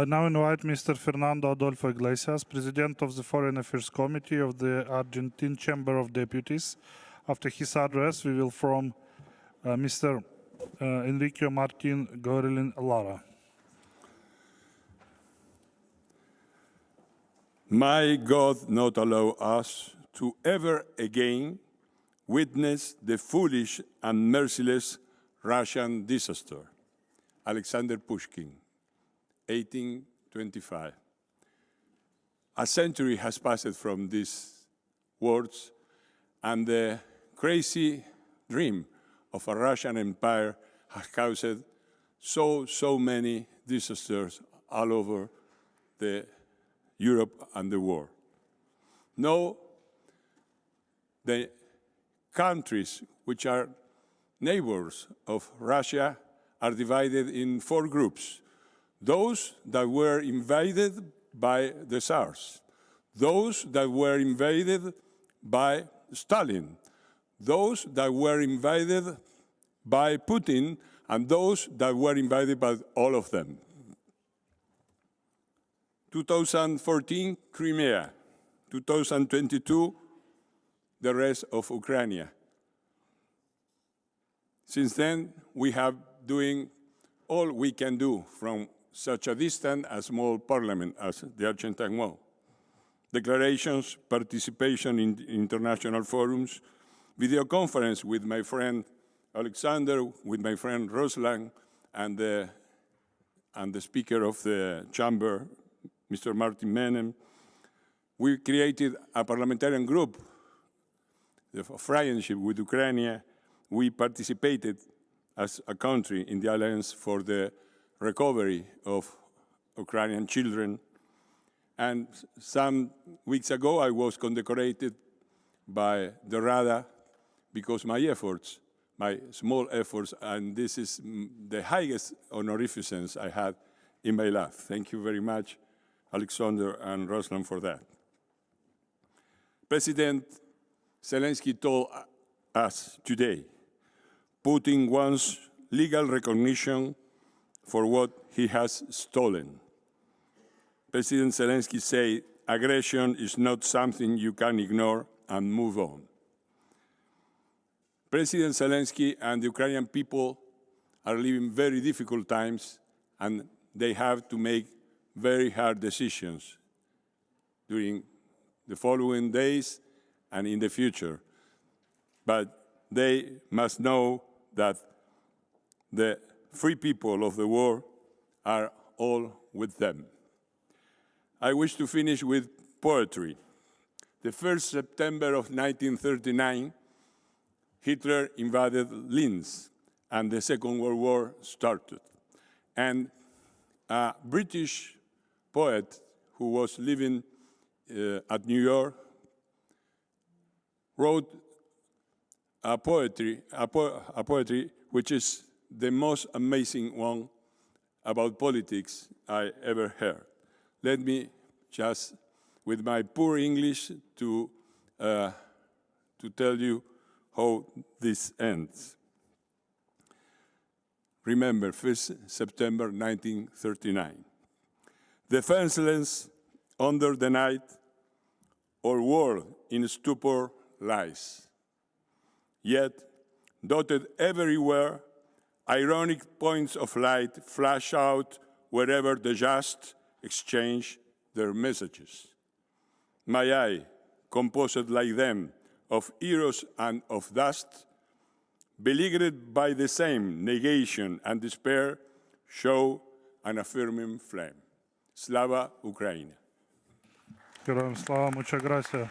I now invite Mr. Fernando Adolfo Iglesias, President of the Foreign Affairs Committee of the Argentine Chamber of Deputies. After his address, we will from Mr. Enrique Martin Gorelin Lara. May God not allow us to ever again witness the foolish and merciless Russian disaster. Alexander Pushkin, 1825. A century has passed from these words, and the crazy dream of a Russian empire has caused so many disasters all over Europe and the world. Now, the countries which are neighbors of Russia are divided in 4 groups. Those that were invaded by the Tsars, those that were invaded by Stalin, those that were invaded by Putin, and those that were invaded by all of them. 2014, Crimea. 2022, the rest of Ukraine. Since then, we have doing all we can do from such a distant and small parliament as the Argentine one. Declarations, participation in international forums, video conference with my friend Alexander, with my friend Ruslan, and the speaker of the chamber, Mr. Martin Menem. We created a parliamentarian group of friendship with Ukraine. We participated as a country in the Alliance for the Recovery of Ukrainian Children. And some weeks ago, I was condecorated by the Rada because my efforts, my small efforts, and this is the highest honorificence I had in my life. Thank you very much, Alexander and Ruslan, for that. President Zelensky told us today, Putin wants legal recognition for what he has stolen. President Zelensky said, aggression is not something you can ignore and move on. President Zelensky and the Ukrainian people are living very difficult times, and they have to make very hard decisions during the following days and in the future. But they must know that the free people of the world are all with them. I wish to finish with poetry. The 1st September of 1939, Hitler invaded Linz, and the Second World War started. And a British poet who was living at New York wrote a poetry which is the most amazing one about politics I ever heard. Let me just, with my poor English, to tell you how this ends. Remember, 1st September 1939. Defenseless under the night, our world in stupor lies. Yet, dotted everywhere, ironic points of light flash out wherever the just exchange their messages. My eye, composed like them, of heroes and of dust, beleaguered by the same negation and despair, show an affirming flame. Slava Ukraini. Героям слава, muchas gracias.